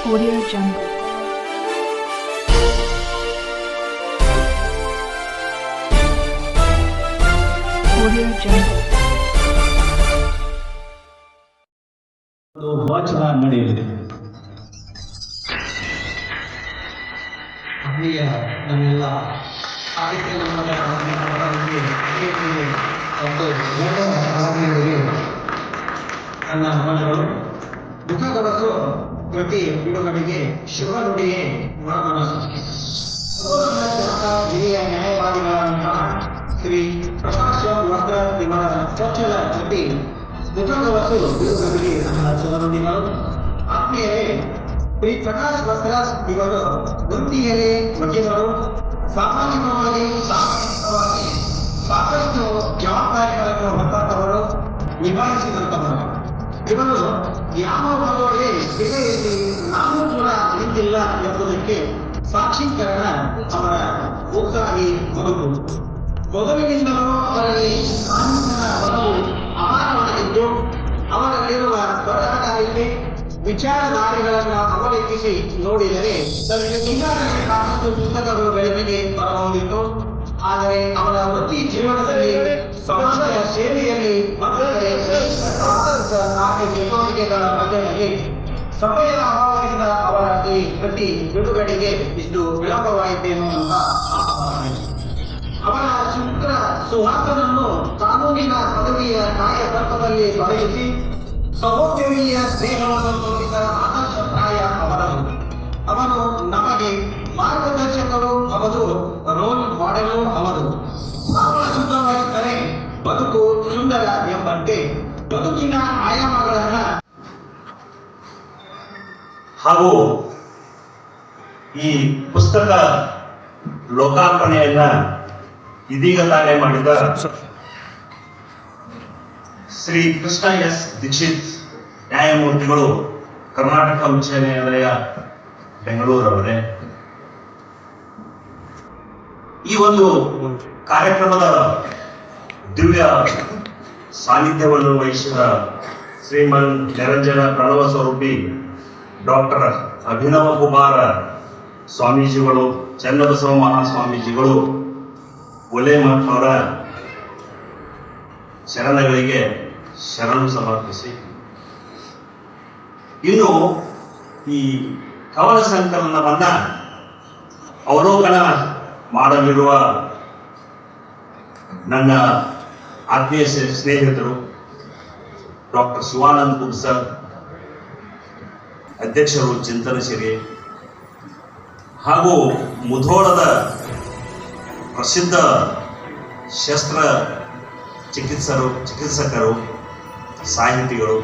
Audio Jungle. Audio Jungle. ವಾಚನ ನಡೆಯಲಿದೆ. ಅಲ್ಲಿಯ ನಮ್ಮೆಲ್ಲ ಸಾಹಿತ್ಯ ನನ್ನ ಮನಗಳು ದುಃಖದವತ್ತು ಪ್ರತಿ ಬಿಡುಗಡೆಗೆ ಶುಭ ನುಡಿಗೆ ಹಿರಿಯ ನ್ಯಾಯವಾದಿಗಳಂತಹ ಶ್ರೀ ಪ್ರಕಾಶ ವಸ್ತ್ರ ಇವರ ಚೊಚ್ಚಲ ಕೃತಿ ದುಃಖದವತ್ತು ಬಿಡುಗಡೆಗೆ ನನ್ನ ಶುಭ ನುಡಿಗಳು. ಆತ್ಮೀಯರೇ, ಶ್ರೀ ಪ್ರಕಾಶ್ ವಸ್ತ್ರಾಸ್ ಇವರು ವೃತ್ತಿಯಲ್ಲಿ ವಕೀಲರು, ಸಾಮಾಜಿಕವಾಗಿ ಸಾಕಷ್ಟು ಜವಾಬ್ದಾರಿಗಳನ್ನು ಹೊತ್ತವರು, ನಿಭಾಯಿಸಿದಂತವರು. ಇವರು ಯಾವ ಭಾಗದಲ್ಲಿ ಬೆಲೆಯಲ್ಲಿ ನಾನು ಕೂಡ ನಿಂತಿಲ್ಲ ಎಂಬುದಕ್ಕೆ ಸಾಕ್ಷೀಕರಣ ಅವರ ಉತ್ಸಾಹಿ ಬದುಕು. ಮೊದಲಿನಿಂದಲೂ ಅವರಲ್ಲಿ ಕಾನೂನಿನ ಬಲವು ಅಪಾರವಾಗಿದ್ದು, ಅವರಲ್ಲಿರುವ ಬರಹಗಾರಿಕೆ ವಿಚಾರಧಾರೆಗಳನ್ನು ಅವಲಂಬಿಸಿ ನೋಡಿದರೆ ತಮಗೆ ಈಗಾಗಲೇ ಸಾಕಷ್ಟು ಪುಸ್ತಕಗಳು ಬೆಳಕಿಗೆ ಬರಬಹುದಿತ್ತು. ಆದರೆ ಅವರ ವೃತ್ತಿ ಜೀವನದಲ್ಲಿ ಸಮಾಜ ಸೇವೆಯಲ್ಲಿ ಚಟುವಟಿಕೆಗಳ ಬಗೆಯಲ್ಲಿ ಸಮಯದ ಅಭಾವದಿಂದ ಅವರ ಈ ಕೃತಿ ಬಿಡುಗಡೆಗೆ ಇಷ್ಟು ವಿಳಂಬವಾಯಿತೇನೋ ಅಂತ ಅವರ ಶುಕ್ರ ಸುಹಾಸನನ್ನು ಕಾನೂನಿನ ಪದವಿಯ ಕಾರ್ಯಕಲ್ಪದಲ್ಲಿ ತೊಡಗಿಸಿ ಸಹೋದ್ಯೋಗಿಯ ಸ್ನೇಹವನ್ನು ತೋರಿದ ಆದರ್ಶಪ್ರಾಯ ಅವರದು. ಅವನು ನಮಗೆ ಮಾರ್ಗದರ್ಶಕರು, ಅವನು ರೋಲ್ ಮಾಡೆಲು ಅವನು. ನಾವು ಶುದ್ಧವಾಗಿದ್ದರೆ ಬದುಕು ಸುಂದರ ಎಂಬಂತೆ ಬದುಕಿನ ಆಯಾಮಗಳನ್ನ ಹಾಗೂ ಈ ಪುಸ್ತಕ ಲೋಕಾರ್ಪಣೆಯನ್ನ ಇದೀಗ ತಾನೇ ಮಾಡಿದ ಶ್ರೀ ಕೃಷ್ಣ ಎಸ್ ದೀಕ್ಷಿತ್ ನ್ಯಾಯಮೂರ್ತಿಗಳು, ಕರ್ನಾಟಕ ಉಚ್ಚ ನ್ಯಾಯಾಲಯ ಬೆಂಗಳೂರವರೇ. ಈ ಒಂದು ಕಾರ್ಯಕ್ರಮದ ದಿವ್ಯ ಸಾನ್ನಿಧ್ಯವನ್ನು ವಹಿಸಿದ ಶ್ರೀಮನ್ ನಿರಂಜನ ಪ್ರಣವ ಸ್ವರೂಪಿ ಡಾಕ್ಟರ್ ಅಭಿನವ ಕುಮಾರ ಸ್ವಾಮೀಜಿಗಳು, ಚನ್ನಬಸವ ಮಹಾಸ್ವಾಮೀಜಿಗಳು, ಒಲೆಮಠ್ ಅವರ ಶರಣಗಳಿಗೆ ಶರಣು ಸಮರ್ಪಿಸಿ, ಇನ್ನು ಈ ಕವನ ಸಂಕಲನವನ್ನ ಅವಲೋಕನ ಮಾಡಲಿರುವ ನನ್ನ ಆತ್ಮೀಯ ಸ್ನೇಹಿತರು ಡಾಕ್ಟರ್ ಶಿವಾನಂದ ಕುಬ್ಸರ್, ಅಧ್ಯಕ್ಷರು ಚಿಂತನಶಿರಿ, ಹಾಗೂ ಮುಧೋಳದ ಪ್ರಸಿದ್ಧ ಶಸ್ತ್ರ ಚಿಕಿತ್ಸಕರು, ಸಾಹಿತಿಗಳು,